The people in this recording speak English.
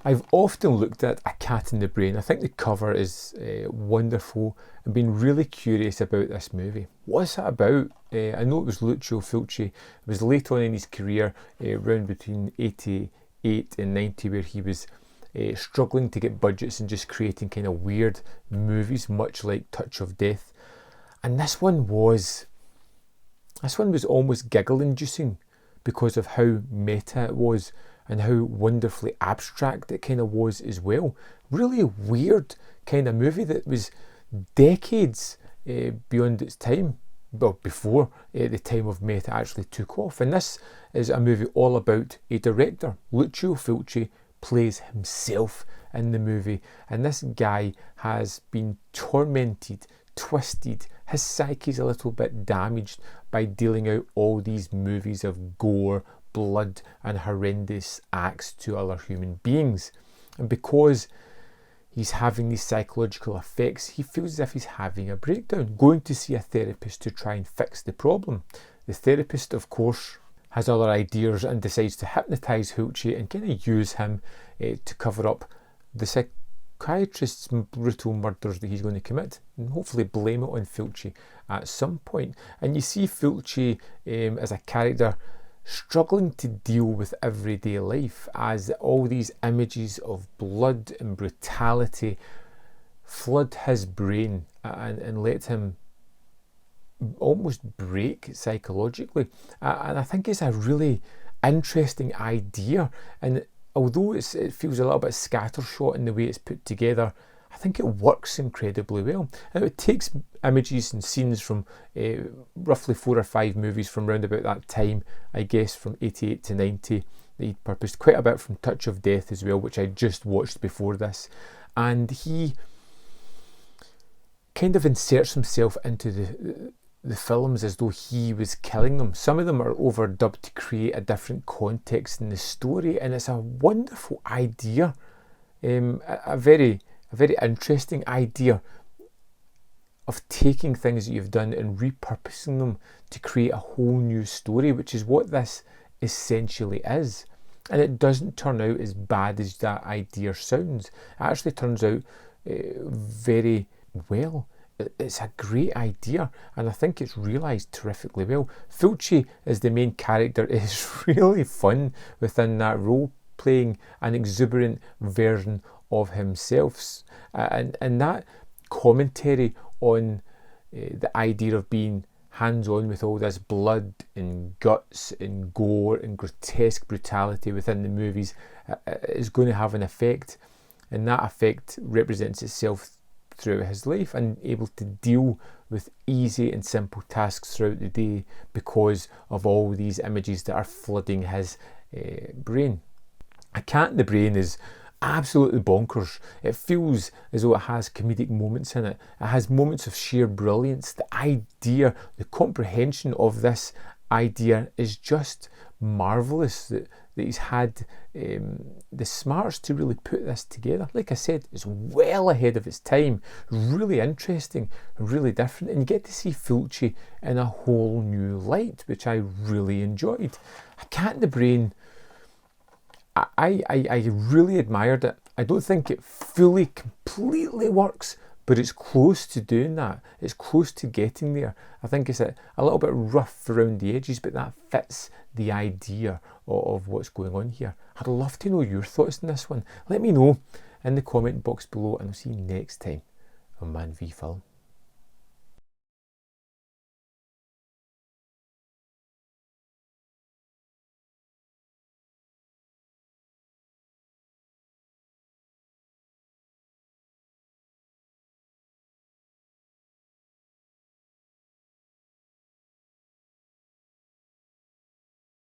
I've often looked at A Cat in the Brain. I think the cover is wonderful and been really curious about this movie. What's it about? I know it was Lucio Fulci. It was late on in his career, around between 88 and 90, where he was struggling to get budgets and just creating kind of weird movies, much like Touch of Death. And this one was almost giggle-inducing because of how meta it was and how wonderfully abstract it kind of was as well. Really weird kind of movie that was decades beyond its time, well, before the time of meta actually took off. And this is a movie all about a director. Lucio Fulci plays himself in the movie, and this guy has been tormented, twisted, his psyche's a little bit damaged by dealing out all these movies of gore, blood and horrendous acts to other human beings. And because he's having these psychological effects, he feels as if he's having a breakdown, going to see a therapist to try and fix the problem. The therapist, of course, has other ideas and decides to hypnotise Fulci and kind of use him to cover up the psychiatrist's brutal murders that he's going to commit, and hopefully blame it on Fulci at some point. And you see Fulci as a character struggling to deal with everyday life as all these images of blood and brutality flood his brain and let him almost break psychologically. And I think it's a really interesting idea, and although it feels a little bit scattershot in the way it's put together, I think it works incredibly well. And it takes images and scenes from roughly 4 or 5 movies from round about that time, I guess from 88 to 90. He purposed quite a bit from Touch of Death as well, which I just watched before this. And he kind of inserts himself into the films as though he was killing them. Some of them are overdubbed to create a different context in the story, and it's a wonderful idea, a very interesting idea of taking things that you've done and repurposing them to create a whole new story, which is what this essentially is. And it doesn't turn out as bad as that idea sounds. It actually turns out very well. It's a great idea, and I think it's realised terrifically well. Fulci as the main character is really fun within that role, playing an exuberant version of himself, and that commentary on the idea of being hands-on with all this blood and guts and gore and grotesque brutality within the movies is going to have an effect, and that effect represents itself throughout his life, and able to deal with easy and simple tasks throughout the day because of all these images that are flooding his brain. A Cat in the Brain is absolutely bonkers. It feels as though it has comedic moments in it. It has moments of sheer brilliance. The idea, the comprehension of this idea is just marvellous, that he's had the smarts to really put this together. Like I said, it's well ahead of its time, really interesting, really different, and you get to see Fulci in a whole new light, which I really enjoyed. A Cat in the Brain, I really admired it. I don't think it fully, completely works, but it's close to doing that. It's close to getting there. I think it's a little bit rough around the edges, but that fits the idea of what's going on here. I'd love to know your thoughts on this one. Let me know in the comment box below, and I'll see you next time on Man v Film.